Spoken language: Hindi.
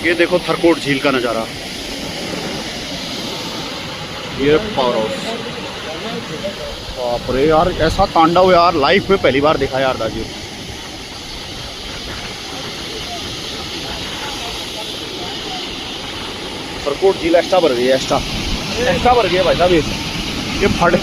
ये देखो थरकोट झील का नज़ारा, ये पावर हाउस। बाप रे यार, ऐसा तांडव यार लाइफ में पहली बार देखा यार दाजू। थरकोट झील एक्स्ट्रा भर गई है, एक्स्ट्रा भर गई है भाई साहब। ये फट